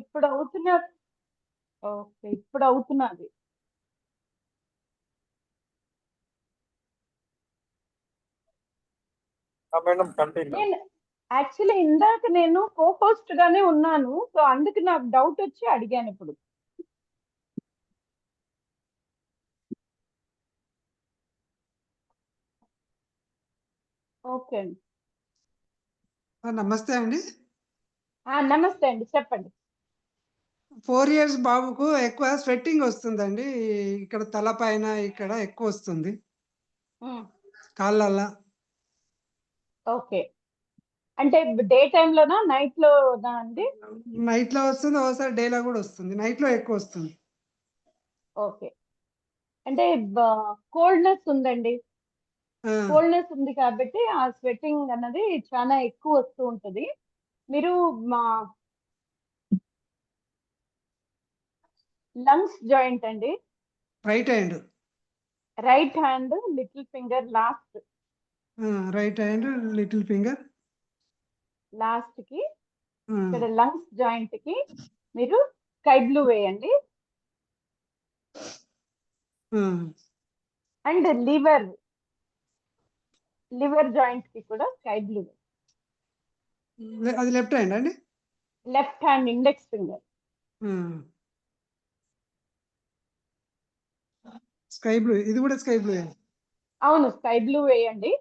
ఇప్పుడు అవుతున్న ఓకే. ఇప్పుడు అవుతున్నది. Madam continue. నేను యాక్చువల్లీ ఇందాక నేను కో-హోస్ట్ గానే ఉన్నాను. సో అందుకు నాకు డౌట్ వచ్చి అడిగాను ఇప్పుడు. ఓకే అండి. నమస్తే అండి. నమస్తే అండి, చెప్పండి. 4 ఇయర్స్ బాబుకు ఎక్కువ స్వెట్టింగ్ వస్తుందండి. ఇక్కడ తలపైన ఇక్కడ ఎక్కువ వస్తుంది. కాళ్ళల్లా. ఓకే. అంటే డే టైమ్‌లోనా? నైట్‌లోనా అండి? నైట్‌లో వస్తుంది. ఒకసారి డేలో కూడా వస్తుంది. నైట్‌లో ఎక్కువ వస్తుంది. ఓకే. అంటే కోల్డ్‌నెస్ ఉందండి. కోల్డ్‌నెస్ ఉంది కాబట్టి ఆ స్వెట్టింగ్ అన్నది చాలా ఎక్కువ వస్తూ ఉంటది. మీరు మా లంగ్స్ జాయింట్ అండి. Right hand. Right hand little finger last. Right hand little finger లాస్ట్‌కి ఇక్కడ లంగ్స్ జాయింట్‌కి మీరు స్కై బ్లూ వేయండి. అండ్ లివర్ జాయింట్‌కి కూడా స్కై బ్లూ. అది లెఫ్ట్ హ్యాండ్ అండి. Left hand index finger. Sky blue. ఇది కూడా స్కై బ్లూ. అవును, స్కై బ్లూ వేయండి.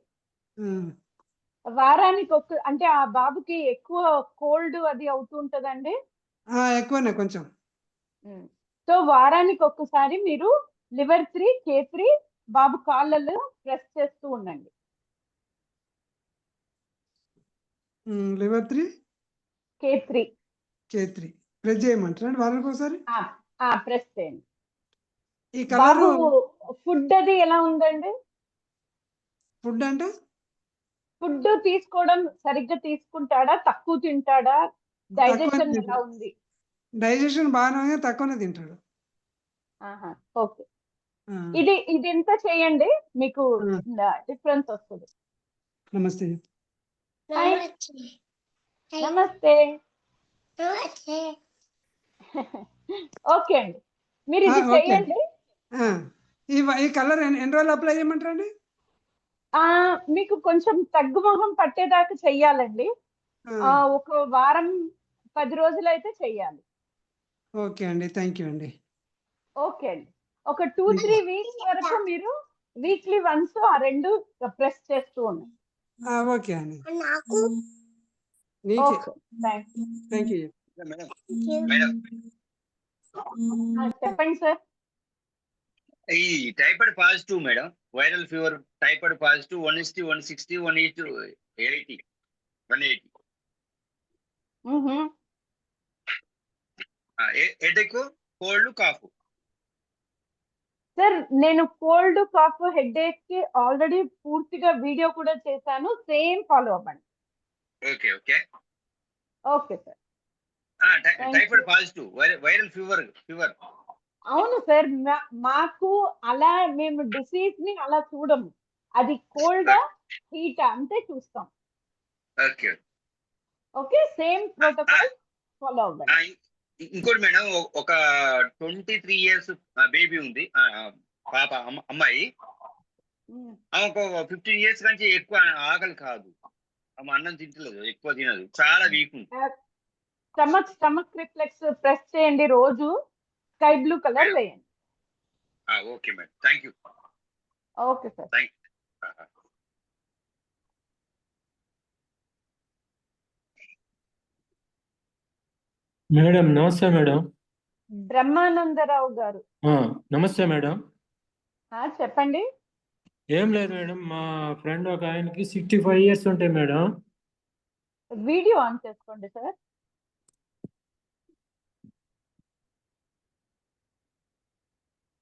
వారానికి అంటే ఆ బాబుకి ఎక్కువ కోల్డ్ అది అవుతూ ఉంటదండి. ఎక్కువనే కొంచెం. సో వారానికి ఒక్కసారి మీరు లివర్ 3 K3 బాబు కాళ్ళలో ప్రెస్ చేస్తూ ఉండండి. లివర్ 3 K3 ప్రెస్ చేయమంటారా వారానికి ఒకసారి? ప్రెస్ చేయండి. ఈ కలరు ఫుడ్ అది ఎలా ఉందండి? ఫుడ్ అంటే ఫుడ్ తీసుకోవడం సరిగ్గా తీసుకుంటాడా? తక్కువ తింటాడా? డైజెషన్ ఎలా ఉంది? డైజెషన్ బాగానే, తక్కువనే తింటాడు. ఓకే. ఇది ఎంత చేయండి, మీకు డిఫరెన్స్ వస్తుంది. నమస్తే. నమస్తే. ఓకే అండి, మీరు ఇది చేయండి. ఈ కలర్ ఎన్ని రోజులు అప్లై చేయమంటారండి? మీకు కొంచెం తగ్గుముఖం పట్టేదాకా చెయ్యాలండి. ఒక వారం 10 రోజులు అయితే చెయ్యాలి. ఓకే అండి, థ్యాంక్ యూ అండి. ఓకే అండి, ఒక 2-3 వీక్స్ వరకు మీరు వీక్లీ వన్స్ ఆ రెండు ప్రెస్ చేస్తూ ఉండండి. ఓకే అండి. Thank you. చెప్పండి సార్. ఈ typhoid positive madam, viral fever typhoid positive 1:160 1:80 180. Headache, cold, cough. Sir నేను కోల్డ్, కాఫ్, హెడేక్ కి ఆల్రెడీ పూర్తిగా వీడియో కూడా చేశాను. సేమ్ ఫాలో అవ్వండి. Okay okay okay sir. Typhoid positive viral fever. అవును సార్, మాకు అలా మేము డిసీజ్ ని అలా చూడము. అది కోల్డా హీటా అంతే చూస్తాం. Okay okay, same protocol follow అవ్వండి. ఇంకోటి మేడం, ఒక 23 years బేబీ ఉంది, పాప, అమ్మాయి. ఆమెకు 15 years నుంచి ఎక్కువ ఆకలి కాదు. ఆమె అన్నం తింటలేదు, ఎక్కువ తినదు, చాలా వీక్ ఉంది. స్టమక్ రిఫ్లెక్స్ ప్రెస్ చేయండి, రోజు స్కై బ్లూ కలర్ వేయండి. Okay madam, thank you. Okay sir. Thank you. Madam నమస్తే మేడం. బ్రహ్మానందరావు గారు. నమస్తే మేడం. చెప్పండి. ఏం లేదు మేడం, మా ఫ్రెండ్ ఒక ఆయనకి 65 years ఉంటాయి మేడం. వీడియో ఆన్ చేసుకోండి సార్.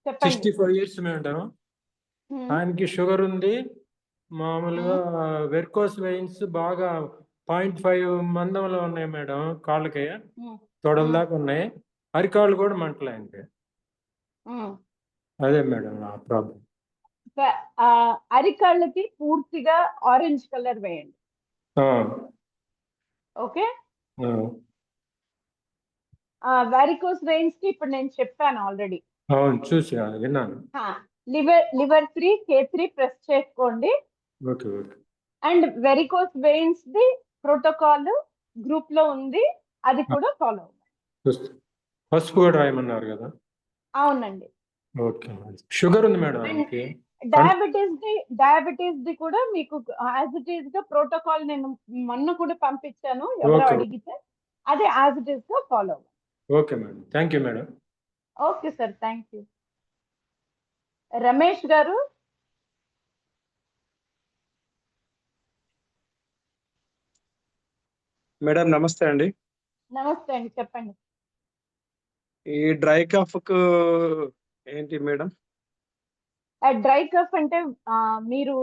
చెప్పండి. 65 years మేడం. ఆయనకి షుగర్ ఉంది, మామూలుగా వెర్కోస్ వెయిన్స్ బాగా 0.5 మందంలో ఉన్నాయి మేడం. కాళ్ళకి తొడల దాకా ఉన్నాయి, అరికాళ్ళు కూడా మంటలే ఆయనకి. అదే మేడం ఆ ప్రాబ్లం. అరికాళ్ళకి పూర్తిగా ఆరెంజ్ కలర్ వేయండి. ఓకే. వారికోస్ వెయిన్స్ కి ఇప్పుడు నేను చెప్పాను ఆల్రెడీ. అవును చూసి విన్నాను. లివర్ 3 K3 ప్రెస్ చేసుకోండి. Okay okay. And varicose veins the protocol group లో ఉంది, అది కూడా ఫాలో అవ్వండి. పసుపు కూడా రాయమన్నారు కదా? అవునండి. ఓకే. షుగర్ ఉంది మేడం ఆయనకి. డయాబెటీస్ ది కూడా మీకు యాజ్ ఇట్ ఈస్ గా ప్రోటోకాల్ నేను మొన్న కూడా పంపించాను, ఎవరో Okay. అడిగితే అదే యాజ్ ఇట్ ఈస్ గా ఫాలో అవ్వండి. Okay madam, thank you madam. Okay sir, thank you. Ramesh గారు. మేడం నమస్తే అండి. నమస్తే అండి, చెప్పండి. ఈ డ్రై కఫ్ కు ఏంటి మేడం? డ్రై కఫ్ అంటే మీరు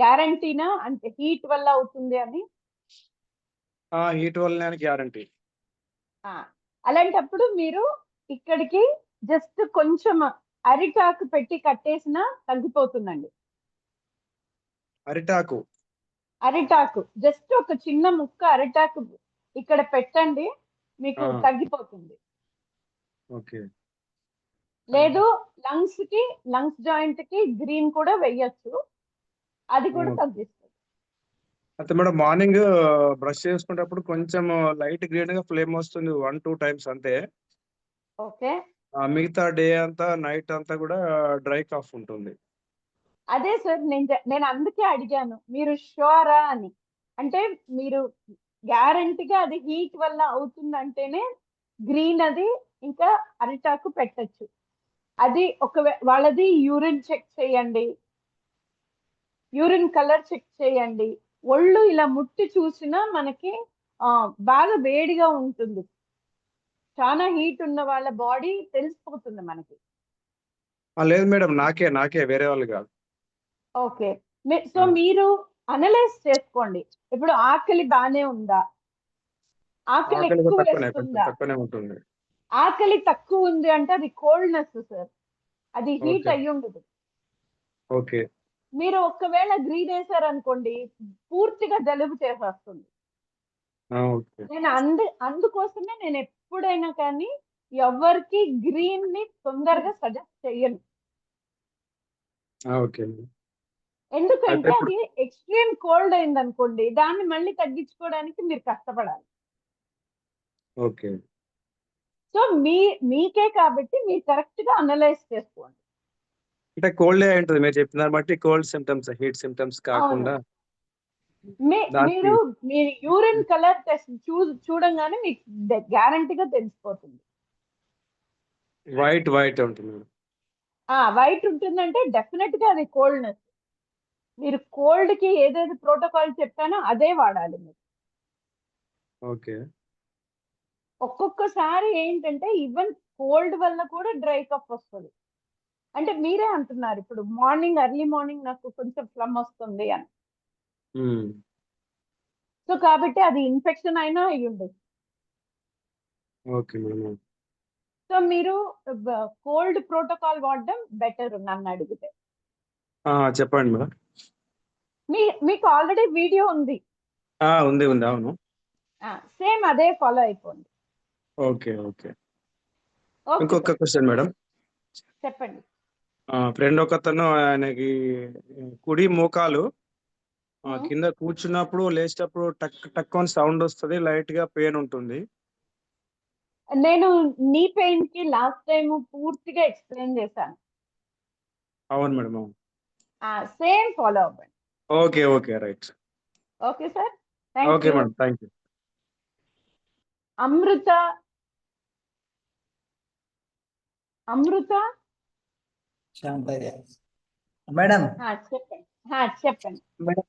గ్యారంటీనా అంటే హీట్ వల్ల అవుతుంది అని? హీట్ వల్లనే గ్యారంటీ. అలాంటప్పుడు మీరు ఇక్కడికి జస్ట్ కొంచెం అరిటాకు పెట్టి కట్టేసినా తగ్గిపోతుందండి. అరిటాకు జస్ట్ ఒక చిన్న ముక్క అరిటాకు ఇక్కడ పెట్టండి, మీకు తగ్గిపోతుంది. ఓకే. లేదు లంగ్స్ జాయింట్ కి గ్రీన్ కూడా వెయ్యొచ్చు, అది కూడా తగ్గిస్తుంది. అయితే మేడం మార్నింగ్ బ్రష్ చేసుకునేటప్పుడు కొంచెం లైట్ గ్రీన్ గా ఫ్లేమ్ వస్తుంది 1-2 టైమ్స్ అంతే. ఓకే. మిగతా డే అంతా నైట్ అంతా కూడా డ్రై కాఫ్ ఉంటుంది. అదే సార్, నేను అందుకే అడిగాను మీరు షూరా అని. అంటే మీరు గ్యారంటీగా అది హీట్ వల్ల అవుతుందంటేనే గ్రీన్ అది ఇంకా అరిటాకు పెట్టచ్చు. అది వాళ్ళది యూరిన్ చెక్ చేయండి, యూరిన్ కలర్ చెక్ చేయండి. ఒళ్ళు ఇలా ముట్టి చూసినా మనకి బాగా వేడిగా ఉంటుంది, చాలా హీట్ ఉన్న వాళ్ళ బాడీ తెలిసిపోతుంది మనకి. లేదు మేడం, నాకే వేరే వాళ్ళు కాదు. ఓకే. సో మీరు అనలైజ్ చేసుకోండి, ఇప్పుడు ఆకలి బానే ఉందా, ఆకలి ఎక్కువ వేస్తుందా? తక్కువనే ఉంటుంది. ఆకలి తక్కువ ఉంది అంటే అది కోల్డ్నెస్ సార్, అది హీట్ అయ్యి ఉండదు. ఓకే. మీరు ఒక్కవేళ గ్రీన్ వేసారు అనుకోండి, పూర్తిగా జలుబు చేసేస్తుంది. నేను అందుకోసమే నేను ఎప్పుడైనా కానీ ఎవరికి గ్రీన్ ని తొందరగా సజెస్ట్ చెయ్యను. ఎందుకంటే అది ఎక్స్ట్రీమ్ కోల్డ్ అయింది అనుకోండి, దాన్ని మళ్ళీ తగ్గించుకోవడానికి మీరు కష్టపడాలి. ఓకే. సో మీకే కాబట్టి మీరు కరెక్ట్ గా అనలైజ్ చేసుకోండి. అంటే కోల్డ్ ఉంటుంది మీరు చెప్పిన దాన్ని బట్టి, కోల్డ్ సిమ్టమ్స్ హీట్ సిమ్టమ్స్ కాకుండా. మీరు యూరిన్ కలర్ టెస్ట్ చూడంగానే మీకు గ్యారంటీగా తెలిసిపోతుంది. వైట్ ఉంటుంది. వైట్ ఉంటుందంటే డెఫినెట్ గా అది కోల్డ్నెస్. మీరు కోల్డ్ కి ఏదైతే ప్రోటోకాల్ చెప్పానో అదే వాడాలి మీరు. ఓకే. ఒక్కొక్కసారి ఏంటంటే ఈవెన్ కోల్డ్ వల్ల కూడా డ్రై కఫ్ వస్తుంది. అంటే మీరే అంటున్నారు ఇప్పుడు ఎర్లీ మార్నింగ్ నాకు కొంచెం ఫ్లమ్ వస్తుంది అని. సో కాబట్టి అది ఇన్ఫెక్షన్ అయినా అయ్యి ఉండదు. సో మీరు కోల్డ్ ప్రోటోకాల్ వాడడం బెటర్ నన్ను అడిగితే. చెప్పండి మేడం. మీకు ఆల్రెడీ వీడియో ఉంది. ఉంది అవును. సేమ్ అదే ఫాలో అయిపోండి. ఓకే. ఇంకొక క్వశ్చన్ మేడం. చెప్పండి. ఫ్రెండ్ ఒకతను, ఆయనకి కుడి మోకాలు కింద కూర్చున్నప్పుడు లేచేటప్పుడు టక్ టక్ అని సౌండ్ వస్తుంది, లైట్ గా పెయిన్ ఉంటుంది. నేను నీ పెయిన్ కి లాస్ట్ టైం పూర్తిగా ఎక్స్ప్లెయిన్ చేశాను. అవును మేడం. సేమ్ ఫాలో అవ్వండి. Okay right. Okay sir, okay madam, thank you. Amrutha madam. చెప్పండి. మేడం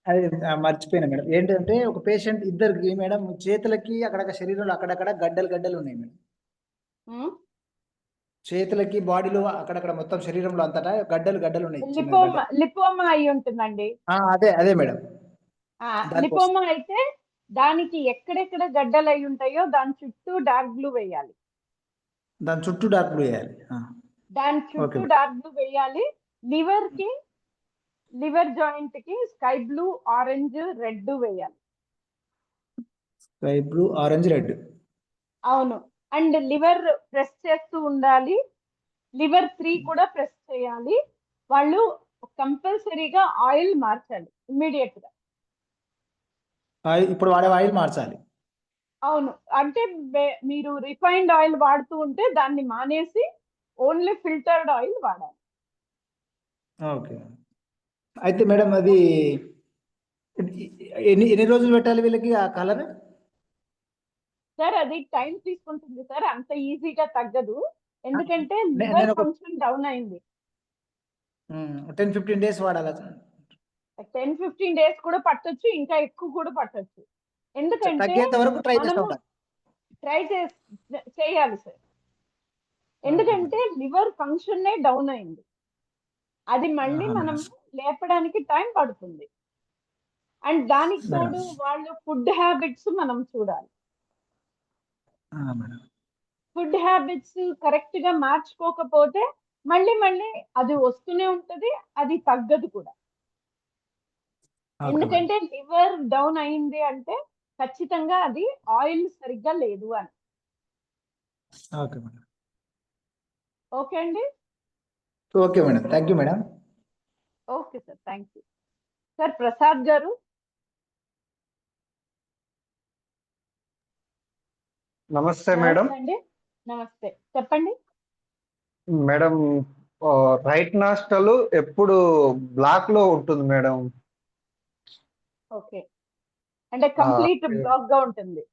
అది మర్చిపోయినా మేడం. ఏంటంటే ఒక పేషెంట్ ఇద్దరికి మేడం చేతులకి అక్కడక్కడ శరీరంలో అక్కడక్కడ గడ్డలు ఉన్నాయి మేడం. చేతులకి బాడీలో అక్కడక్కడ మొత్తం శరీరంలో అంతటా గడ్డలు ఉన్నాయి. లిపోమా అయి ఉంటుందండి. అదే మేడం. లిపోమా అయితే దానికి ఎక్కడెక్కడ గడ్డలు అయి ఉంటాయో దాని చుట్టూ డార్క్ బ్లూ వేయాలి. దాని చుట్టూ డార్క్ బ్లూ వేయాలి. లివర్ జాయింట్ కి స్కై బ్లూ, ఆరెంజ్, రెడ్ వేయాలి. అవును. అండ్ లివర్ ప్రెస్ చేస్తూ ఉండాలి. లివర్ 3 కూడా ప్రెస్ చేయాలి. వాళ్ళు కంపల్సరీగా ఆయిల్ మార్చాలి ఇమ్మీడియట్ గా. ఇప్పుడు వాడే ఆయిల్ మార్చాలి. అవును. అంటే మీరు రిఫైన్డ్ ఆయిల్ వాడుతూ ఉంటే దాన్ని మానేసి ఓన్లీ ఫిల్టర్డ్ ఆయిల్ వాడాలి. ఓకే. అయితే మేడం అది ఎన్ని రోజులు పెట్టాలి వీళ్ళకి ఆ కలర్? సార్ అది టైం తీసుకుంటుంది సార్, అంత ఈజీగా తగ్గదు. ఎందుకంటే నేను లివర్ ఒక ఫంక్షన్ డౌన్ అయింది. 10-15 డేస్ వాడాలా? 10-15 డేస్ కూడా పట్టొచ్చు, ఇంకా ఎక్కువ కూడా పట్టొచ్చు. ఎందుకంటే తగ్గేంత వరకు ట్రై చేస్తూ మనము ఉంటాను. ట్రై చేయాలి సార్. ఎందుకంటే లివర్ ఫంక్షన్ డౌన్ అయింది. అది మళ్ళీ మనం లేపడానికి టైం పడుతుంది. అండ్ దానికి తోడు వాళ్ళు ఫుడ్ హ్యాబిట్స్ మనం చూడాలి. మేడం. ఫుడ్ హ్యాబిట్స్ కరెక్ట్ గా మార్చుకోకపోతే మళ్ళీ మళ్ళీ అది వస్తూనే ఉంటది, అది తగ్గదు కూడా. ఎందుకంటే లివర్ డౌన్ అయింది అంటే ఖచ్చితంగా అది ఆయిల్ సరిగ్గా లేదు అని. Okay madam. ఓకే అండి. Okay madam. Thank you madam. Okay sir, thank you. Sir Prasad గారు. నమస్తే మేడం. నమస్తే అండి. నమస్తే, చెప్పండి. మేడం, రైట్ నాస్టల్ ఎప్పుడు బ్లాక్ లో ఉంటుంది మేడం. ఓకే, అంటే కంప్లీట్ బ్లాక్ గా ఉంటుంది.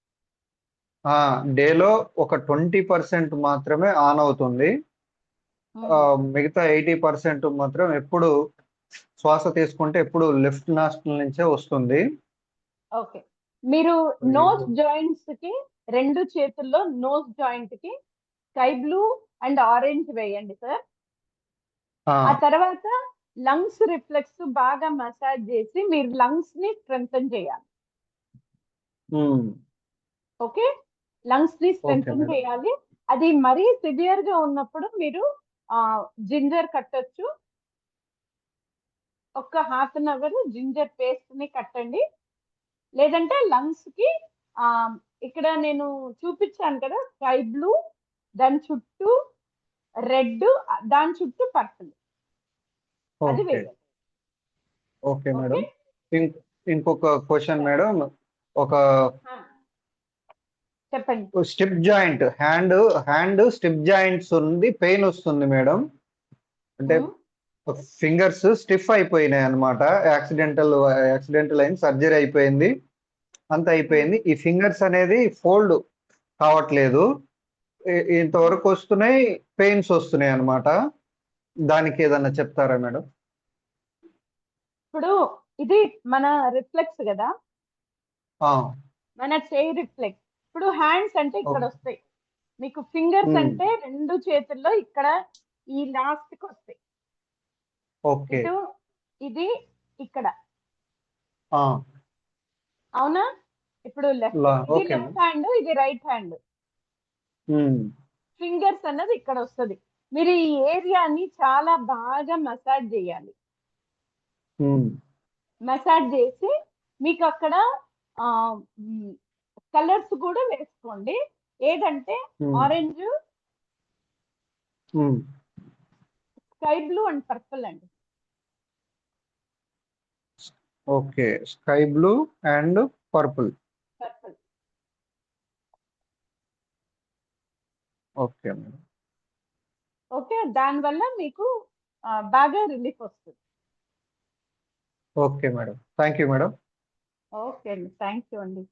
డేలో ఒక 20% మాత్రమే ఆన్ అవుతుంది. మిగతా 80% మాత్రం ఎప్పుడు శ్వాస తీసుకుంటే ఎప్పుడు లెఫ్ట్ నాస్టల్ నుంచే వస్తుంది. ఓకే, మీరు నోస్ జాయింట్స్ కి 2 చేతుల్లో నోస్ జాయింట్ కి స్కై బ్లూ అండ్ ఆరెంజ్ వేయండి సార్. ఆ తర్వాత లంగ్స్ రిఫ్లెక్స్ బాగా మసాజ్ చేసి మీరు లంగ్స్ ని స్ట్రెంగ్తన్ చేయాలి. ఓకే, లంగ్స్ ని స్ట్రెంగ్తన్ చేయాలి. అది మరీ సివియర్ గా ఉన్నప్పుడు మీరు జింజర్ కట్టొచ్చు. ఒక ½ అన్ అవర్ జింజర్ పేస్ట్ ని కట్టండి. లేదంటే లంగ్స్ కి ఇక్కడ నేను చూపించాను కదా, స్కై బ్లూ, దాని చుట్టూ రెడ్, దాని చుట్టూ పర్పుల్, అది వేయాలి. Okay madam. ఇంకొక క్వశ్చన్ మేడం, ఒక చెప్పండి. Strip joint hand strip joints ఉంది, పెయిన్ వస్తుంది మేడం. అంటే ఫింగర్స్ స్టిఫ్ అయిపోయినాయి అనమాట. యాక్సిడెంటల్ అయిన సర్జరీ అయిపోయింది, అంత అయిపోయింది. ఈ ఫింగర్స్ అనేది ఫోల్డ్ కావట్లేదు, ఇంతవరకు వస్తున్నాయి, పెయిన్స్ వస్తున్నాయి అనమాట. దానికి ఏదన్నా చెప్తారా మేడం? ఇప్పుడు ఇది మన రిఫ్లెక్స్ కదా, మన చేయి రిఫ్లెక్స్. ఇప్పుడు హ్యాండ్స్ అంటే ఇక్కడ వస్తాయి మీకు, ఫింగర్స్ అంటే 2 చేతుల్లో ఇక్కడ ఈ లాస్ట్ కి వస్తాయి. ఓకే, ఇది ఇక్కడ, అవునా? ఇప్పుడు లెఫ్ట్ హ్యాండ్, ఇది రైట్ హ్యాండ్. ఫింగర్స్ అన్నది ఇక్కడ వస్తుంది. మీరు ఈ ఏరియాని చాలా బాగా మసాజ్ చేయాలి. మసాజ్ చేసి మీకు అక్కడ కలర్స్ కూడా వేసుకోండి. ఏదంటే orange, sky blue and purple అండి. Okay, sky blue and purple. Okay madam. Okay, దానివల్ల మీకు బాగా రిలీఫ్ వస్తుంది. Okay madam, thank you madam. Okay అండి, థ్యాంక్ యూ అండి.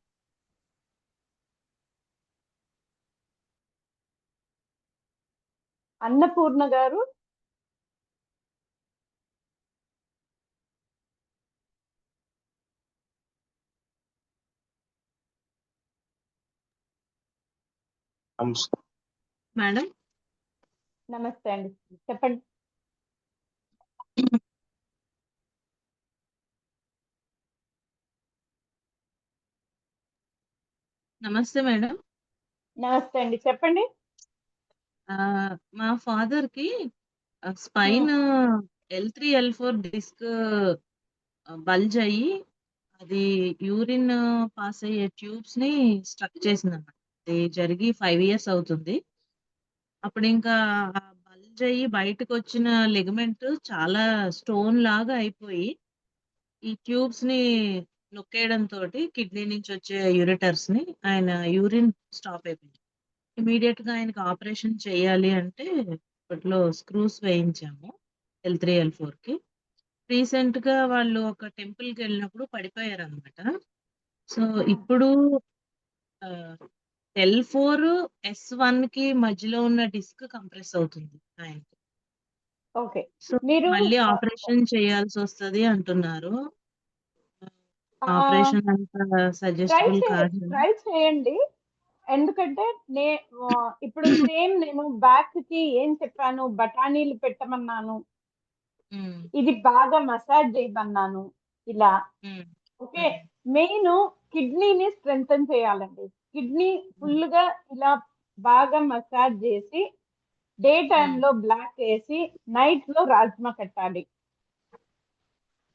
అన్నపూర్ణ గారు. మేడం నమస్తే అండి, చెప్పండి. నమస్తే మేడం. నమస్తే అండి, చెప్పండి. మా ఫాదర్ కి spine L3 L4 disc bulge అయ్యి అది యూరిన్ పాస్ అయ్యే ట్యూబ్స్ ని స్ట్రక్ చేసింది అన్నమాట. ఇది జరిగి 5 ఇయర్స్ అవుతుంది. అప్పుడు ఇంకా బల్జ్ అయ్యి బయటకు వచ్చిన లిగమెంట్ చాలా స్టోన్ లాగా అయిపోయి ఈ ట్యూబ్స్ ని నొక్కేయడం తోటి కిడ్నీ నుంచి వచ్చే యూరిటర్స్ ని ఆయన యూరిన్ స్టాప్ అయిపోయింది. ఇమీడియట్ గా ఆయనకి ఆపరేషన్ చేయాలి అంటే అప్పట్లో స్క్రూస్ వేయించాము L3 L4 కి. రీసెంట్ గా వాళ్ళు ఒక టెంపుల్ కి వెళ్ళినప్పుడు పడిపోయారు అనమాట. సో ఇప్పుడు L4 S1 కి మధ్యలో ఉన్న డిస్క్ కంప్రెస్ అవుతుంది ఆయనకి. ఓకే. సో మీరు మళ్ళీ ఆపరేషన్ చేయాల్సి వస్తది అంటున్నారు. ఆహ్, ఆపరేషన్ అంత సజెస్టబుల్ కాదు. ట్రై చేయండి. ఎందుకంటే ఇప్పుడు సేమ్ నేను బ్యాక్ కి ఏం చెప్పాను, బఠానీలు పెట్టమన్నాను, ఉమ్, ఇది బాగా మసాజ్ చేయమన్నాను ఇలా. ఉమ్, ఓకే. మెయిన్ కిడ్నీని స్ట్రెంగ్తన్ చేయాలండి. కిడ్నీ ఫుల్ గా ఇలా బాగా మసాజ్ చేసి డే టైమ్ లో బ్లాక్ వేసి నైట్ లో రాజ్మా కట్టాలి.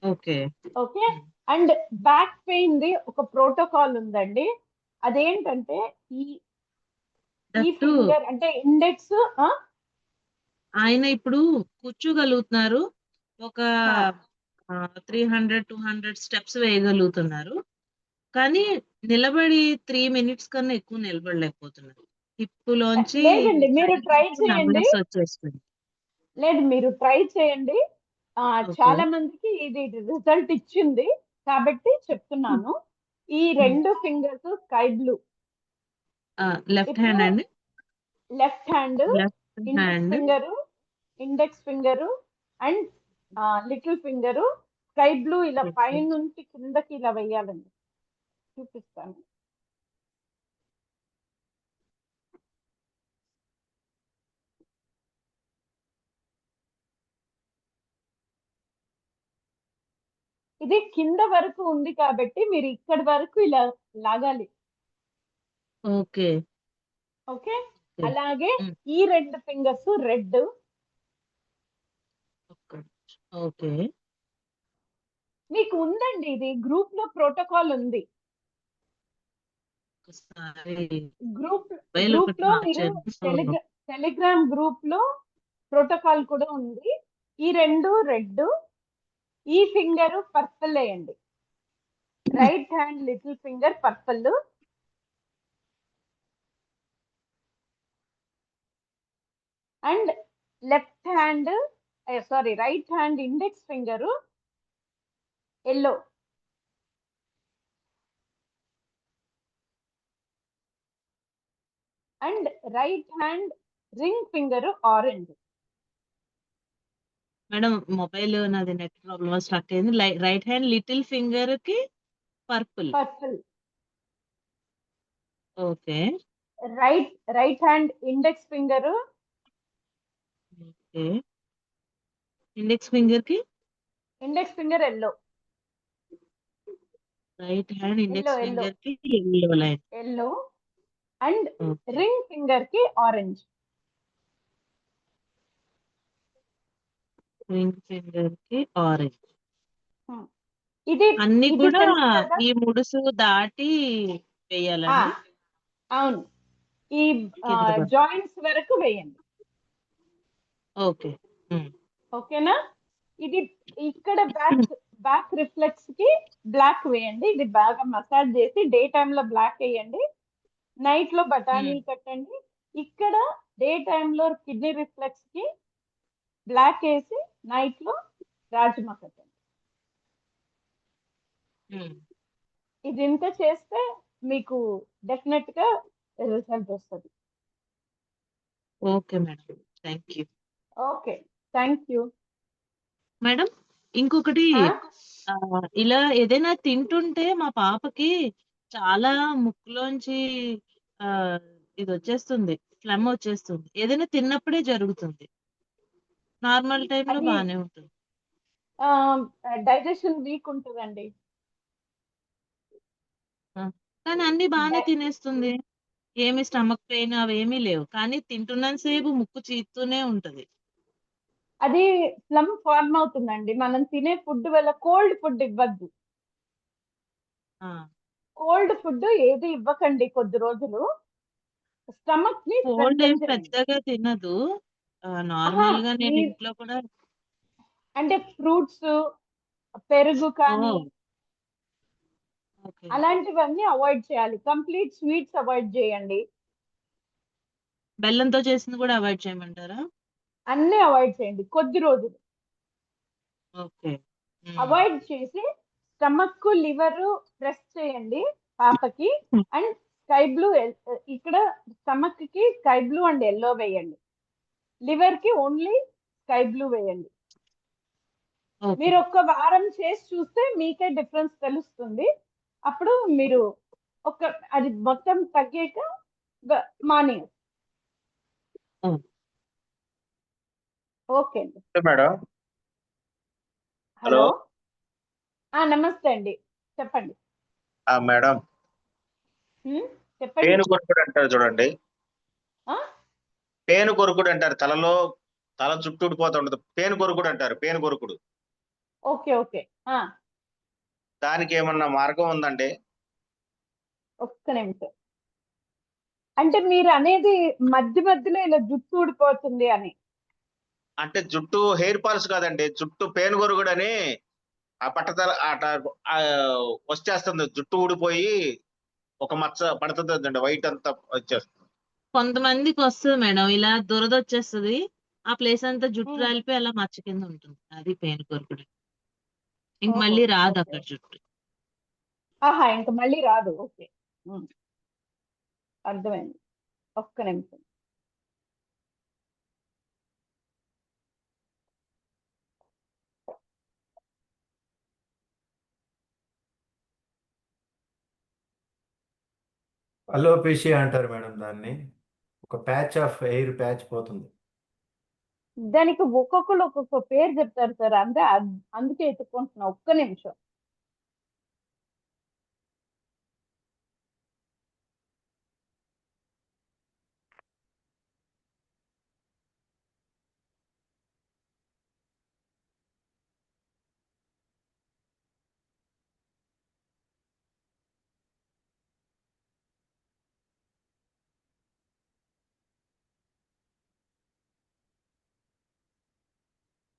Okay. Okay. And back pain the ఒక ప్రోటోకాల్ ఉందండి. అదేంటంటే ఈ దట్టు ఫింగర్ అంటే ఇండెక్స్ ఆయన ఇప్పుడు కూర్చోగలుగుతున్నారు. ఒక 300-200 స్టెప్స్ వేయగలుగుతున్నారు. కానీ నిలబడి 3 మినిట్స్ కన్నా ఎక్కువ నిలబడలేకపోతున్నారు. హిప్పులోంచి లేదండి, మీరు ట్రై చేయండి. నమ్నెస్ వచ్చేస్తుంది. లేదు, మీరు ట్రై చేయండి. ఓకే. చాలా మందికి ఇది రిజల్ట్ ఇచ్చింది కాబట్టి చెప్తున్నాను. ఈ 2 fingers sky blue. Left hand అండి. Left hand, left hand index finger and little finger sky blue ఇలా ఓకే. పైన నుంచి కిందకి ఇలా వేయాలండి. చూపిస్తాను. ఇది కింద వరకు ఉంది కాబట్టి మీరు ఇక్కడి వరకు ఇలా లాగాలి. ఓకే. ఓకే. ఓకే. అలాగే ఉమ్, ఈ 2 ఫింగర్స్ రెడ్. ఓకే. మీకు ఉందండి, ఇది గ్రూప్ లో ప్రోటోకాల్ ఉంది. ఒకసారి గ్రూప్ మొబైల్ గ్రూప్ ఒకటి లో మీరు మార్చేది. సో టెలిగ్రామ్ గ్రూప్ లో ప్రోటోకాల్ కూడా ఉంది. ఈ 2 రెడ్, ఈ ఫింగర్ పర్పుల్ వేయండి. Right hand little finger purple and left hand right hand index finger yellow. And right hand ring finger orange. Madam mobile నాది నెట్ ప్రాబ్లమ్ స్ట్రక్ అయింది. Right hand little finger కి purple. Okay. Right hand index finger okay. Index finger కి yellow. Right hand index Yellow. Finger కి yellow line. Yellow and okay. Ring finger కి orange. Ring finger కి orange. ఇది అన్ని ఇది కూడా తెలుసు కదా? ఈ ముడుసు దాటి వేయాలండి. అవును, ఈ కింద వరకు. జాయింట్స్ వరకు వేయండి. ఓకే. ఓకేనా? ఇది ఇక్కడ బ్యాక్ రిఫ్లెక్స్ కి బ్లాక్ వేయండి. ఇది బాగా మసాజ్ చేసి డే టైమ్ లో బ్లాక్ వేయండి. నైట్ లో బఠానీ కట్టండి. ఇక్కడ డే టైమ్ లో కిడ్నీ రిఫ్లెక్స్ కి బ్లాక్ వేసి నైట్ లో రాజ్మా కట్టండి. ఇది ఇంత చేస్తే మీకు డెఫినెట్ గా రిజల్ట్ వస్తుంది. Okay madam, thank you. Okay, thank you madam. ఇంకొకటి ఇలా ఏదైనా తింటుంటే మా పాపకి చాలా ముక్కులోంచి ఇది వచ్చేస్తుంది, ఫ్లమ్ వచ్చేస్తుంది. ఏదైనా తిన్నప్పుడే జరుగుతుంది. నార్మల్ టైంలో అది బాగానే ఉంటుంది. డైజెషన్ వీక్ ఉంటుందండి. కానీ అన్ని బాగానే తినేస్తుంది. ఏమి స్టమక్ పెయిన్ అవేమీ లేవు. కానీ తింటున్నంతసేపు ముక్కు చీత్తూనే ఉంటది. అది ఫ్లమ్ ఫార్మ్ అవుతుందండి. మనం తినే ఫుడ్ వల్ల. కోల్డ్ ఫుడ్ ఇవ్వద్దు. కోల్డ్ ఫుడ్ ఏది ఇవ్వకండి కొద్ది రోజులు. స్టమక్ ని 4 స్ట్రెంథెన్ డేస్ చేయండి. పెద్దగా తినదు. ఆహా, నార్మల్ గా నేను మీరు ఇంట్లో కూడా అంటే ఫ్రూట్స్, పెరుగు కానీ ఓకే. అలాంటివన్నీ అవాయిడ్ చేయాలి. కంప్లీట్ స్వీట్స్ అవాయిడ్ చేయండి. బెల్లంతో చేసింది కూడా అవాయిడ్ చేయమంటారా? అన్నీ అవాయిడ్ చేయండి కొద్ది రోజులు. ఓకే. అవాయిడ్ చేసి స్టమక్, లివర్ ప్రెస్ చేయండి పాపకి. అండ్ స్కై బ్లూ, ఇక్కడ స్టమక్ కి స్కై బ్లూ అండ్ ఎల్లో వేయండి. లివర్ కి ఓన్లీ స్కై బ్లూ వేయండి. ఓకే. మీరు ఒక్క వారం చేసి చూస్తే మీకే డిఫరెన్స్ తెలుస్తుంది. అప్పుడు మీరు అది మొత్తం తగ్గాక మానేయండి. ఓకే అండి. మేడం. హలో, నమస్తే అండి, చెప్పండి. మేడం, చెప్పండి. పేను కొరుకుడు అంటారు చూడండి. ఆ? పేను కొరుకుడు అంటారు, తల చుట్టూ ఊడిపోతూ ఉండదు. పేను కొరుకుడు అంటారు, పేను కొరుకుడు. Okay okay. దానికి ఏమన్నా మార్గం ఉందండి? ఒక్క నిమిషం. అంటే మీరు అనేది మధ్య మధ్యలో ఇలా జుట్టు ఊడిపోతుంది అని. అంటే జుట్టు హెయిర్ ఫాల్స్ కాదండి, జుట్టు పేను కొరుకుడు అని ఆ పట్టతల వచ్చేస్తుంది, జుట్టు ఊడిపోయి ఒక మచ్చ పడుతుంది, వైట్ అంతా వచ్చేస్తుంది. కొంతమందికి వస్తుంది మేడం, ఇలా దురద వచ్చేస్తుంది, ఆ ప్లేస్ అంతా జుట్టు రాలిపోయి అలా మచ్చ కింద ఉంటుంది. అది పేను కొరుకుడు. ఇంక మళ్ళీ రాదు అక్కడ జుట్టు. ఇంక మళ్ళీ రాదు. ఓకే, అర్థమైంది. ఒక్క నిమిషం. అలోపేషియా అంటారు మేడం దాన్ని. ఒక ప్యాచ్ ఆఫ్ ఎయిర్ ప్యాచ్ పోతుంది. దానికి ఒక్కొక్కరు ఒక్కొక్క పేరు చెప్తారు సార్, అంటే అందుకే ఎత్తుకుంటున్నా. ఒక్క నిమిషం.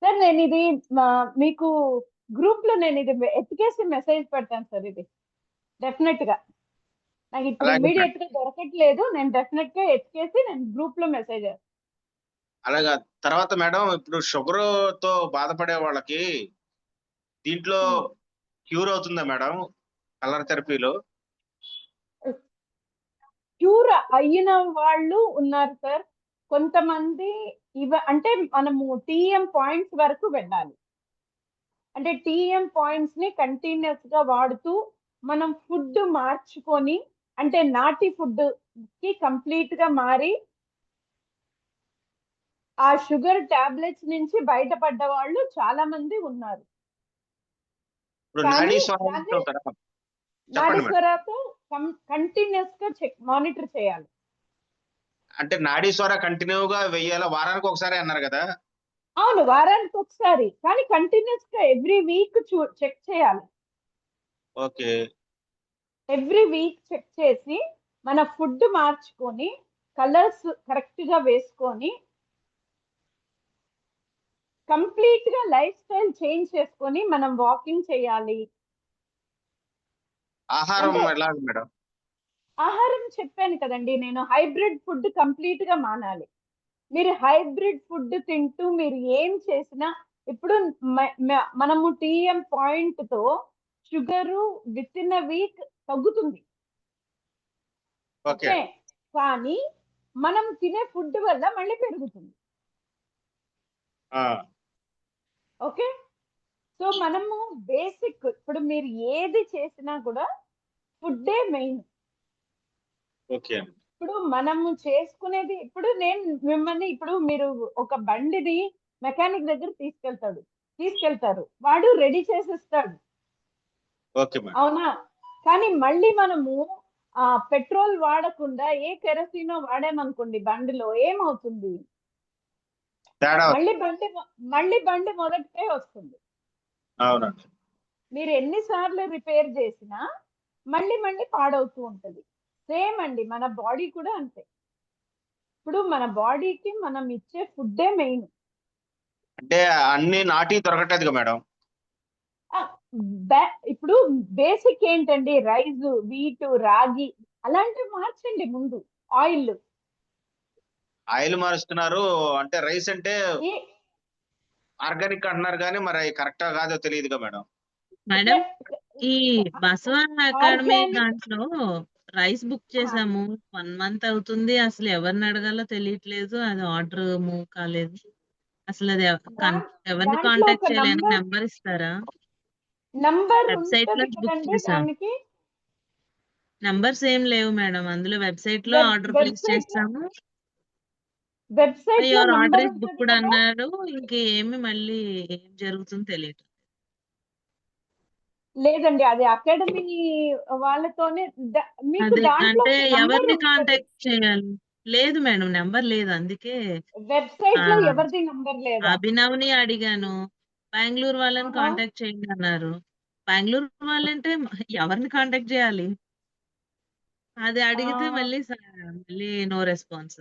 సార్ నేను ఇది మీకు గ్రూప్ లో నేను ఇది ఎత్తికేసి మెసేజ్ పెడతాను సార్. ఇది డెఫినెట్ గా నాకు ఇప్పుడు అలాగే ఇమీడియట్ గా దొరకట్లేదు. నేను డెఫినెట్ గా ఎత్తికేసి నేను గ్రూప్ లో మెసేజ్ చేస్తాను. అలాగా. తర్వాత మేడం, ఇప్పుడు షుగర్ తో బాధపడే వాళ్ళకి దీంట్లో క్యూర్ అవుతుందా మేడం, కలర్ థెరపీలో? క్యూర్ అయిన వాళ్ళు ఉన్నారు సార్. కొంతమంది అంటే మనము టీఎం పాయింట్స్ వరకు వెళ్ళాలి. అంటే టీఎం పాయింట్స్ ని కంటిన్యూస్ గా వాడుతూ మనం ఫుడ్ మార్చుకొని, అంటే నాటి ఫుడ్ కి కంప్లీట్ గా మారి ఆ షుగర్ టాబ్లెట్స్ నుంచి బయటపడ్డ వాళ్ళు చాలా మంది ఉన్నారు. నాడీశ్వరతో కంటిన్యూస్ గా మానిటర్ చేయాలి. అంటే నాడీశ్వర కంటిన్యూగా వెయ్యాలా? వారానికి ఒకసారి అన్నారు కదా? అవును, వారానికి ఒకసారి, కానీ కంటిన్యూస్ గా ఎవ్రీ వీక్ చెక్ చేయాలి. ఓకే. ఎవ్రీ వీక్ చెక్ చేసి మన ఫుడ్ మార్చుకొని కలర్స్ కరెక్ట్ గా వేసుకొని కంప్లీట్ గా లైఫ్ స్టైల్ చేంజ్ చేసుకొని మనం వాకింగ్ చేయాలి. ఆహారం ఎలా మేడం? ఆహారం చెప్పాను కదండి నేను, హైబ్రిడ్ ఫుడ్ కంప్లీట్ గా మానాలి. మీరు హైబ్రిడ్ ఫుడ్ తింటూ మీరు ఏం చేసినా, ఇప్పుడు మనము టీఎం పాయింట్ తో sugar with in a week తగ్గుతుంది. ఓకే, కానీ మనం తినే ఫుడ్ వల్ల మళ్ళీ పెరుగుతుంది. ఓకే, సో మనము బేసిక్ ఇప్పుడు మీరు ఏది చేసినా కూడా ఫుడ్డే మెయిన్. ఓకే. ఇప్పుడు మనము చేసుకునేది, ఇప్పుడు నేను మిమ్మల్ని, ఇప్పుడు మీరు ఒక బండిని మెకానిక్ దగ్గర తీసుకెళ్తారు, వాడు రెడీ చేసిస్తాడు, అవునా? కానీ మళ్ళీ మనము పెట్రోల్ వాడకుండా ఏ కెరసినో వాడామనుకోండి బండిలో, ఏమవుతుంది? మళ్ళీ బండి మొదటికే వస్తుంది. అవునండి. మీరు ఎన్నిసార్లు రిపేర్ చేసినా మళ్ళీ పాడవుతూ ఉంటది. సేమ్ అండి, మన బాడీ కూడా అంతే. ఇప్పుడు మన బాడీకి మనం ఇచ్చే ఫుడ్డే మెయిన్. అంటే అన్ని నాటి దొరకట్లేదుగా మేడం. ఇప్పుడు బేసిక్ ఏంటండి, రైస్, వీట్, రాగి అలాంటివి మార్చండి ముందు. ఆయిల్ మారుస్తున్నారు అంటే రైస్ అంటే ఈ- ఆర్గానిక్ అంటున్నారు కానీ మరి కరెక్టా కాదో తెలియదుగా మేడం. మేడం ఈ బసవన్ అకాడమీ Organic- దాంట్లో రైస్ బుక్ చేసాము, 1 month అవుతుంది. అసలు ఎవరిని అడగాలో తెలియట్లేదు. అది ఆర్డర్ మూవ్ కాలేదు. అసలు అది ఎవరిని దాంట్లో కాంటాక్ట్ ఒక చేయాలని నెంబర్ ఇస్తారా? నంబర్ వెబ్సైట్ లో ఉంటది బుక్ కదండి చేసాం. దానికి. నంబర్స్ ఏం లేవు మేడం. అందులో వెబ్సైట్ లో ఆర్డర్ ప్లేస్ చేస్తాము. వెబ్సైట్ లో యువర్ ఆర్డర్ నంబర్ ఇస్ ఉంటది బుక్డ్ కదా. అన్నారు. ఇంకేమి మళ్ళీ ఏం జరుగుతుందో తెలియదు. లేదండి, అది అకాడమీ వాళ్ళతోనే మీకు అదే దాంట్లో అంటే నంబర్ ఎవరిని ఉంటది. కాంటాక్ట్ చేయాలి? లేదు మేడం, నెంబర్ లేదు. అందుకే వెబ్సైట్ లో ఆ, ఎవరిది నంబర్ లేదా? అభినవ్ని అడిగాను. బెంగళూరు వాళ్ళని ఆహా. కాంటాక్ట్ చేయండి అన్నారు. బెంగళూరు వాళ్ళంటే ఎవరిని కాంటాక్ట్ చేయాలి? అది అడిగితే మళ్ళీ మళ్ళీ నో రెస్పాన్స్.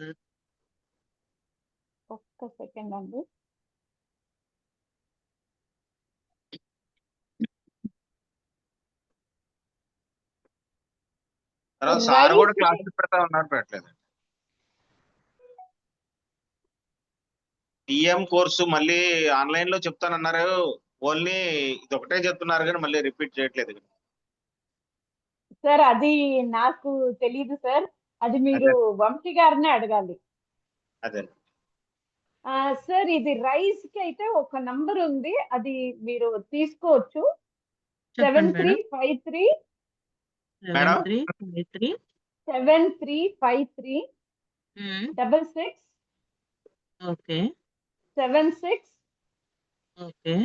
ఒక్క సెకండ్ అండి. తర్వాత సార్ కూడా రైస్ క్లాసులు పెడతా ఉన్నారు, పెట్టలేదు. టీఎం కోర్సు మళ్ళీ ఆన్లైన్ లో చెప్తానన్నారు. ఓన్లీ ఇది ఒకటే చెప్తున్నారు కానీ మళ్ళీ రిపీట్ చేయట్లేదు. సార్ అది నాకు తెలీదు సార్, అది మీరు వంశీ గారినే అడగాలి. అదే సార్ ఇది రైస్ కి అయితే ఒక నంబర్ ఉంది, అది మీరు తీసుకోవచ్చు. చెప్పండి మేడం. 7353 madam 7353 7353 66 okay 76 okay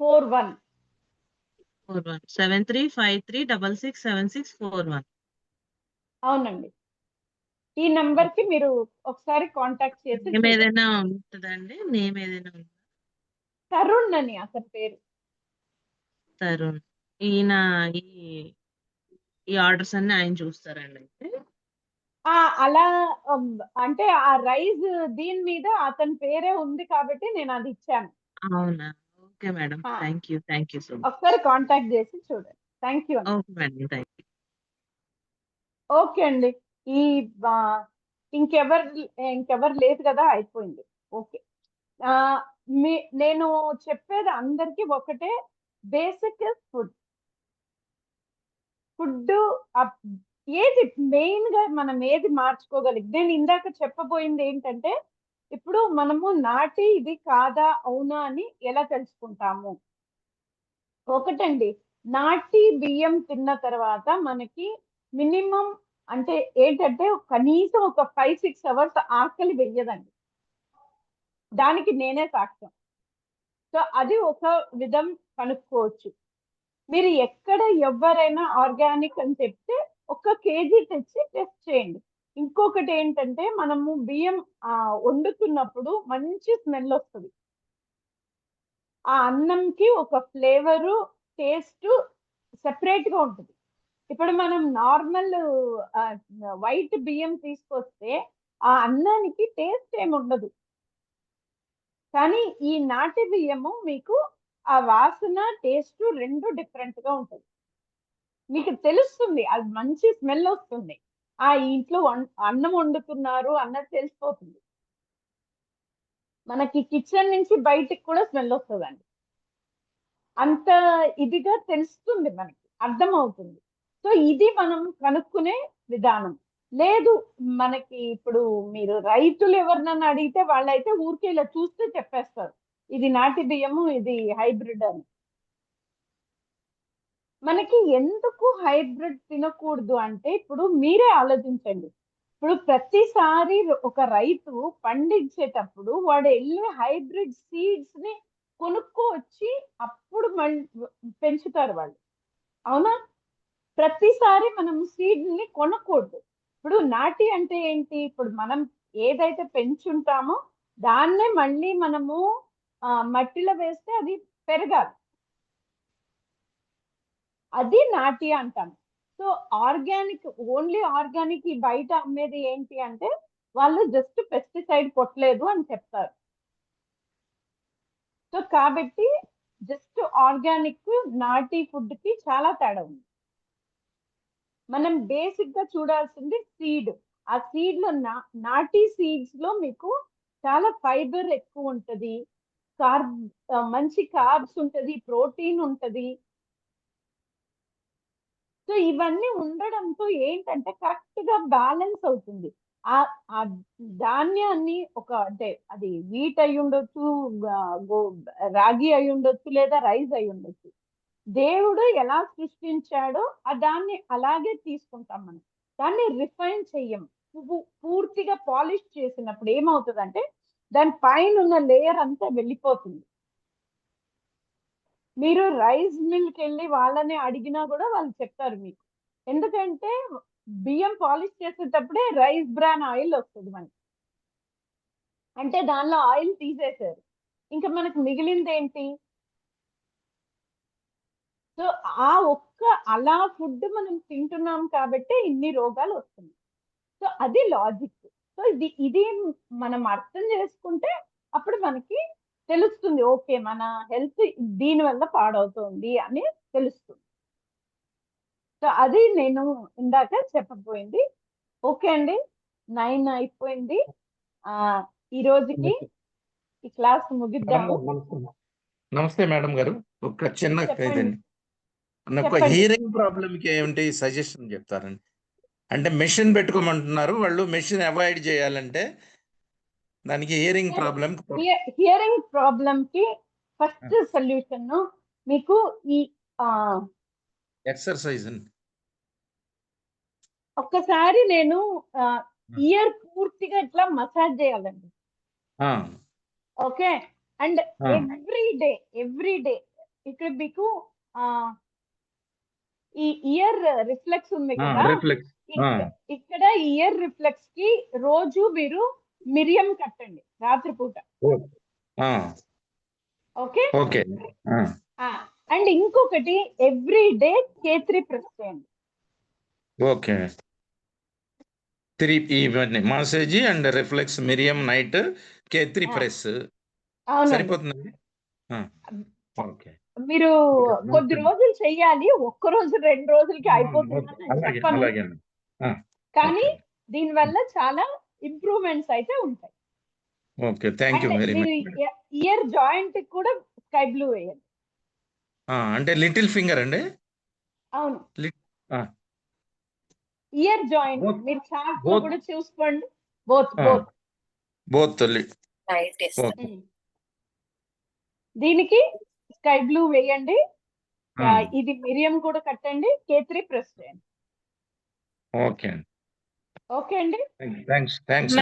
41. 41 7353 66 76 41. అవునండి, ఈ నంబర్ కి మీరు ఒకసారి కాంటాక్ట్ చేసి నేమ్ ఏదైనా ఉంటుందండి? నేమ్ ఏదైనా ఉందా? తరుణ్ అని అతని పేరు. తరుణ్. ఈయన ఈ ఈ ఆర్డర్స్ అన్ని ఆయన చూస్తారండి అయితే. అలా అంటే ఆ రైస్ దీని మీద అతని పేరే ఉంది కాబట్టి నేను అది ఇచ్చాను. అవునా? Okay madam, thank you so much. ఒకసారి కాంటాక్ట్ చేసి చూడండి. థ్యాంక్ యూ అండి. Okay madam, thank you. Okay అండి. ఈ ఇంకెవరు లేదు కదా, అయిపోయింది. ఓకే. నేను చెప్పేది అందరికి ఒకటే, బేసిక్ ఫుడ్. ఏది మెయిన్ గా మనం ఏది మార్చుకోగలిగి, నేను ఇందాక చెప్పబోయింది ఏంటంటే, ఇప్పుడు మనము నాటి ఇది కాదా అవునా అని ఎలా తెలుసుకుంటాము? ఒకటండి, నాటి బియ్యం తిన్న తర్వాత మనకి మినిమం అంటే ఏంటంటే కనీసం ఒక 5-6 అవర్స్ ఆకలి వెయ్యదండి. దానికి నేనే సాక్ష్యం. సో అది ఒక విధం కనుక్కోవచ్చు. మీరు ఎక్కడ ఎవరైనా ఆర్గానిక్ అని చెప్తే 1 kg తెచ్చి టెస్ట్ చేయండి. ఇంకొకటి ఏంటంటే, మనము బియ్యం వండుతున్నప్పుడు మంచి స్మెల్ వస్తుంది. ఆ అన్నంకి ఒక ఫ్లేవరు, టేస్ట్ సెపరేట్ గా ఉంటుంది. ఇప్పుడు మనం నార్మల్ వైట్ బియ్యం తీసుకొస్తే ఆ అన్నానికి టేస్ట్ ఏమి ఉండదు. కానీ ఈ నాటి బియ్యము మీకు ఆ వాసన, టేస్ట్ రెండు డిఫరెంట్ గా ఉంటుంది. మీకు తెలుస్తుంది, అది మంచి స్మెల్ వస్తుంది. ఇంట్లో అన్నం వండుతున్నారు అన్నది తెలిసిపోతుంది. మనకి కిచెన్ నుంచి బయటికి కూడా స్మెల్ వస్తుందండి. అంత ఇదిగా తెలుస్తుంది, మనకి అర్థమవుతుంది. సో ఇది మనం కనుక్కునే విధానం. లేదు మనకి ఇప్పుడు మీరు రైతులు ఎవరినన్నా అడిగితే వాళ్ళైతే ఊరికే ఇలా చూస్తే చెప్పేస్తారు, ఇది నాటి బియ్యము, ఇది హైబ్రిడ్ అని. మనకి ఎందుకు హైబ్రిడ్ తినకూడదు అంటే, ఇప్పుడు మీరే ఆలోచించండి. ఇప్పుడు ప్రతిసారి ఒక రైతు పండించేటప్పుడు వాడు వెళ్ళి హైబ్రిడ్ సీడ్స్ ని కొనుక్కోవచ్చి అప్పుడు మళ్ళీ పెంచుతారు వాళ్ళు, అవునా? ప్రతిసారి మనం సీడ్ ని కొనకూడదు. ఇప్పుడు నాటి అంటే ఏంటి, ఇప్పుడు మనం ఏదైతే పెంచుంటామో దాన్నే మళ్ళీ మనము మట్టిలో వేస్తే అది పెరగాలి, అది నాటి అంటాం. సో ఆర్గానిక్, ఓన్లీ ఆర్గానిక్ ఈ బయట అమ్మేది ఏంటి అంటే వాళ్ళు జస్ట్ పెస్టిసైడ్ కొట్టలేదు అని చెప్తారు. సో కాబట్టి జస్ట్ ఆర్గానిక్ నాటీ ఫుడ్ కి చాలా తేడా ఉంది. మనం బేసిక్ గా చూడాల్సింది సీడ్. ఆ సీడ్ లో నాటీ సీడ్స్ లో మీకు చాలా ఫైబర్ ఎక్కువ ఉంటది, మంచి కార్బ్స్ ఉంటది, ప్రోటీన్ ఉంటది. సో ఇవన్నీ ఉండడంతో ఏంటంటే కరెక్ట్ గా బ్యాలెన్స్ అవుతుంది. ఆ ధాన్యాన్ని అంటే అది వీట్ అయి ఉండొచ్చు, రాగి అయి ఉండొచ్చు, లేదా రైస్ అయి ఉండొచ్చు. దేవుడు ఎలా సృష్టించాడో దాన్ని అలాగే తీసుకుంటాం మనం. దాన్ని రిఫైన్ చెయ్యం. పూర్తిగా పాలిష్ చేసినప్పుడు ఏమవుతుందంటే దాని పైన ఉన్న లేయర్ అంతా వెళ్ళిపోతుంది. మీరు రైస్ మిల్కి వెళ్ళి వాళ్ళని అడిగినా కూడా వాళ్ళు చెప్తారు మీకు. ఎందుకంటే బియ్యం పాలిష్ చేసేటప్పుడే రైస్ బ్రాన్ ఆయిల్ వస్తుంది మనకి. అంటే దానిలో ఆయిల్ తీసేశారు, ఇంకా మనకు మిగిలింది ఏంటి? సో ఆ ఒక్క అలా ఫుడ్ మనం తింటున్నాం కాబట్టి ఇన్ని రోగాలు వస్తున్నాయి. సో అది లాజిక్. సో ఇది మనం అర్థం చేసుకుంటే అప్పుడు మనకి తెలుస్తుంది, ఓకే మన హెల్త్ దీని వల్ల పాడవుతుంది అని తెలుస్తుంది. సో అది నేను ఇందాక చెప్పబోయింది. ఓకే అండి, 9 అయిపోయింది. ఈ రోజుకి ఈ క్లాస్ ముగిద్దాము. నమస్తే మేడం గారు, ఒక చిన్న చెప్పండి. ఇదండి. నాకు చెప్పండి. హియరింగ్ ప్రాబ్లమ్ కి ఏమిటి సజెషన్ చెప్తారండి? అంటే మెషిన్ పెట్టుకోమంటున్నారు వాళ్ళు, మెషిన్ అవాయిడ్ చేయాలంటే దానికి హియరింగ్ ప్రాబ్లమ్ హియరింగ్ ప్రాబ్లమ్ కి ఫస్ట్ సొల్యూషన్ మీకు ఈ ఎక్సర్సైజ్ ఒక్కసారి నేను ఇయర్ పూర్తిగా ఇట్లా మసాజ్ చేయాలండి. ఓకే, అండ్ ఎవ్రీ డే ఇక్కడ మీకు ఈ ఇయర్ రిఫ్లెక్స్ ఉంది కదా, ఇక్కడ ఇయర్ రిఫ్లెక్స్ కి రోజు మీరు మిరియం కట్టండి రాత్రిపూట. ఓకే, అండ్ ఇంకొకటి ఎవ్రీ డే K3 ప్రెస్ చేయండి. ఓకే, 3 మసాజ్ అండ్ రిఫ్లెక్స్ మిరియం నైట్ K3 ప్రెస్ సరిపోతుందండి? ఓకే, మీరు కొద్ది రోజులు చెయ్యాలి, ఒక్క రోజు 2 రోజులకి అయిపోతుందని చెప్పను, కానీ దీనివల్ల చాలా ఇంప్రూవ్మెంట్స్ అయితే ఉంటాయి. Okay, thank you very much. Year joint కూడా స్కై బ్లూ వేయండి. అంటే లిటిల్ ఫింగర్ అండి? అవును, ఇయర్ జాయింట్ మీరు చార్ట్ లో కూడా చూసుకోండి. బోత్ దీనికి స్కై బ్లూ వేయండి, ఇది మిరియం కూడా కట్టండి, K3 ప్రెస్ చేయండి. ఓకే ఓకే అండి, థ్యాంక్స్ థ్యాంక్ యూ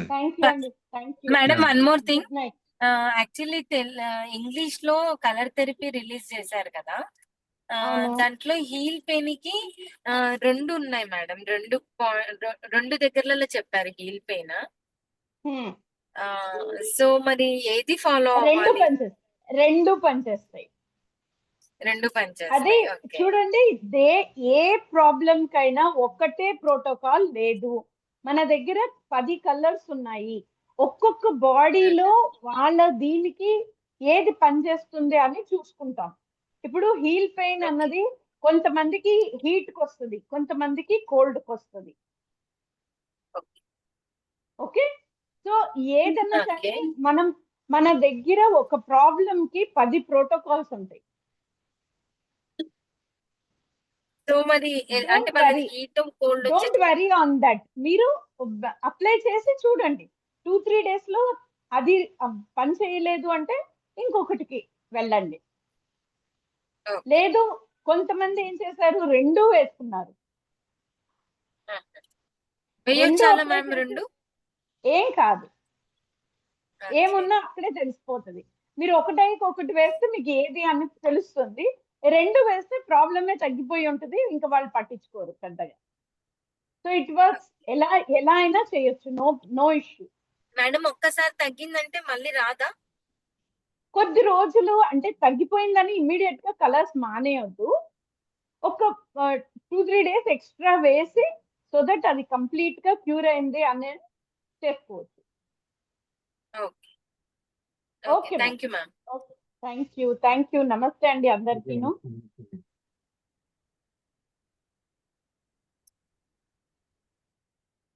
అండి, thank you madam. One more thing, good night. Actually English లో కలర్ థెరపీ రిలీజ్ చేశారు కదా, దాంట్లో హీల్ పెయిన్ కి 2 ఉన్నాయి మేడం. 2 దగ్గరలలో చెప్పారు హీల్ పెయిన్. సో మరి ఏది ఫాలో అవ్వాలి? 2 పనిచేస్తాయి. అది చూడండి, ఏ ప్రాబ్లం కైనా ఒక్కటే ప్రోటోకాల్ లేదు. మన దగ్గర 10 కలర్స్ ఉన్నాయి. ఒక్కొక్క బాడీలో వాళ్ళ దీనికి ఏది పనిచేస్తుంది అని చూసుకుంటాం. ఇప్పుడు హీల్ పెయిన్ అన్నది కొంతమందికి హీట్ కి వస్తుంది, కొంతమందికి కోల్డ్ కి వస్తుంది. ఓకే, సో ఏదన్నా సరే మన దగ్గర ఒక ప్రాబ్లం కి 10 ప్రోటోకాల్స్ ఉంటాయి. సో మరి అంటే మనకి heat cold don't worry on that. మీరు అప్లై చేసి చూడండి, 2-3 డేస్ లో అది పని చేయలేదు అంటే ఇంకొకటికి వెళ్ళండి. లేదు, కొంతమంది ఏం చేశారు, 2 వేసుకున్నారు. ఏం కాదు, ఏమున్నా అక్కడే తెలిసిపోతుంది. మీరు ఒకటి వేస్తే మీకు ఏది అని తెలుస్తుంది, 2 వేస్తే ప్రాబ్లమే తగ్గిపోయి ఉంటుంది, ఇంకా వాళ్ళు పట్టించుకోరు పెద్దగా. సో ఇట్ వర్క్స్, ఎలా అయినా చేయొచ్చు, నో ఇష్యూ. మేడం ఒక్కసారి తగ్గిందంటే మళ్ళీ రాదా? కొద్ది రోజులు అంటే తగ్గిపోయిందని ఇమ్మీడియట్ గా కలర్స్ మానేయొద్దు. ఒక 2-3 డేస్ ఎక్స్ట్రా వేసి, సో దట్ అది కంప్లీట్ గా క్యూర్ అయింది అనేది చేసుకోవచ్చు. Okay okay okay thank you ma'am. Okay thank you నమస్తే అండి అందరికీను.